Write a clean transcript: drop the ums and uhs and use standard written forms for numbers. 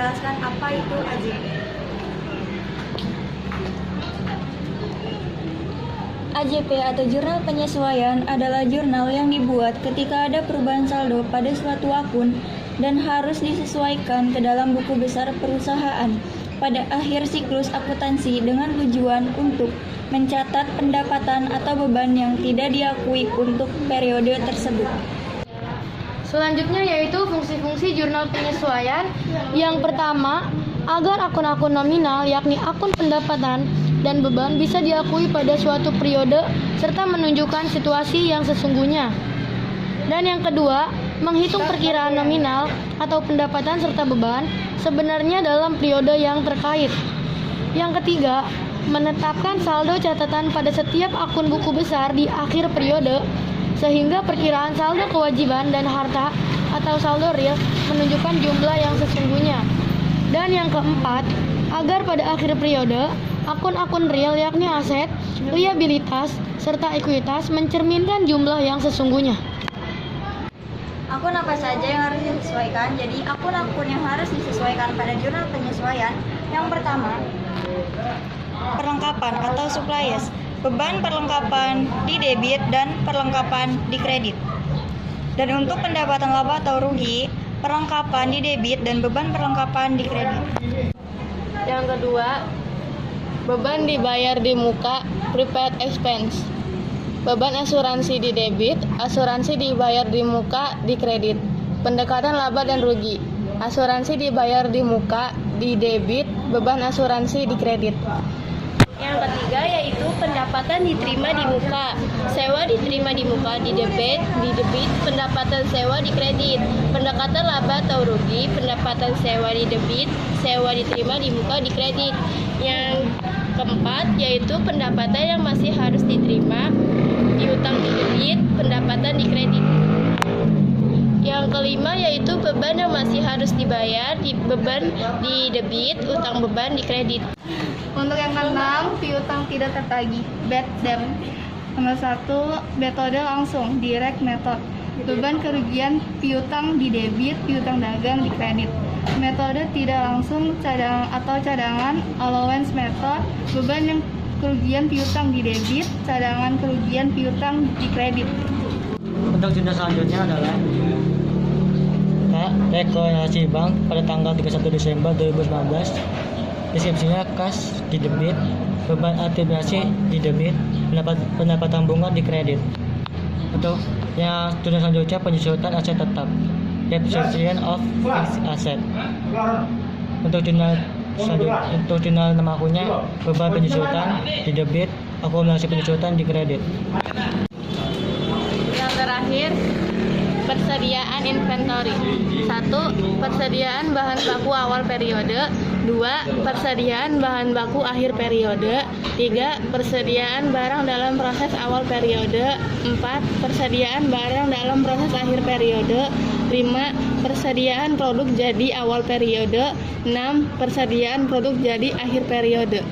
menjelaskan apa itu AJP. AJP atau Jurnal Penyesuaian adalah jurnal yang dibuat ketika ada perubahan saldo pada suatu akun dan harus disesuaikan ke dalam buku besar perusahaan pada akhir siklus akuntansi dengan tujuan untuk mencatat pendapatan atau beban yang tidak diakui untuk periode tersebut. Selanjutnya yaitu fungsi-fungsi jurnal penyesuaian. Yang pertama, agar akun-akun nominal yakni akun pendapatan dan beban bisa diakui pada suatu periode serta menunjukkan situasi yang sesungguhnya. Dan yang kedua, menghitung perkiraan nominal atau pendapatan serta beban sebenarnya dalam periode yang terkait. Yang ketiga, menetapkan saldo catatan pada setiap akun buku besar di akhir periode sehingga perkiraan saldo kewajiban dan harta atau saldo real menunjukkan jumlah yang sesungguhnya. Dan yang keempat, agar pada akhir periode akun-akun real yakni aset, liabilitas, serta ekuitas mencerminkan jumlah yang sesungguhnya. Akun apa saja yang harus disesuaikan? Jadi akun-akun yang harus disesuaikan pada jurnal penyesuaian. Yang pertama, perlengkapan atau supplies, beban perlengkapan di debit dan perlengkapan di kredit. Dan untuk pendapatan laba atau rugi, perlengkapan di debit dan beban perlengkapan di kredit. Yang kedua, beban dibayar di muka, prepaid expense. Beban asuransi di debit, asuransi dibayar di muka, di kredit. Pendekatan laba dan rugi, asuransi dibayar di muka, di debit, beban asuransi di kredit. Yang ketiga yaitu pendapatan diterima di muka, sewa diterima di muka, di debit, pendapatan sewa di kredit. Pendekatan laba atau rugi, pendapatan sewa di debit, sewa diterima di muka, di kredit. Yang keempat yaitu pendapatan yang masih harus diterima, diutang di debit, pendapatan di kredit. Yang kelima yaitu beban yang masih harus dibayar, beban di debit, utang beban di kredit. Untuk yang keenam, piutang tidak tertagih, bad debt. Nomor 1, metode langsung, direct method. Beban kerugian piutang di debit, piutang dagang di kredit. Metode tidak langsung, cadangan allowance method. Beban yang kerugian piutang di debit, cadangan kerugian piutang di kredit. Untuk jenis selanjutnya adalah rekognisi bank pada tanggal 31 Desember 2019. Deskripsinya kas di debit, beban atribusi di debit, pendapatan bunga di kredit. Untuk yang jenis selanjutnya penyesuaian aset tetap, depreciation of fixed asset. Untuk jurnal nama akunnya beban penyesuaian di debit, akumulasi penyesuaian di kredit. Yang terakhir, persediaan inventory. 1. Persediaan bahan baku awal periode. 2. Persediaan bahan baku akhir periode. 3. Persediaan barang dalam proses awal periode. 4. Persediaan barang dalam proses akhir periode. 5. Persediaan produk jadi awal periode. 6. Persediaan produk jadi akhir periode.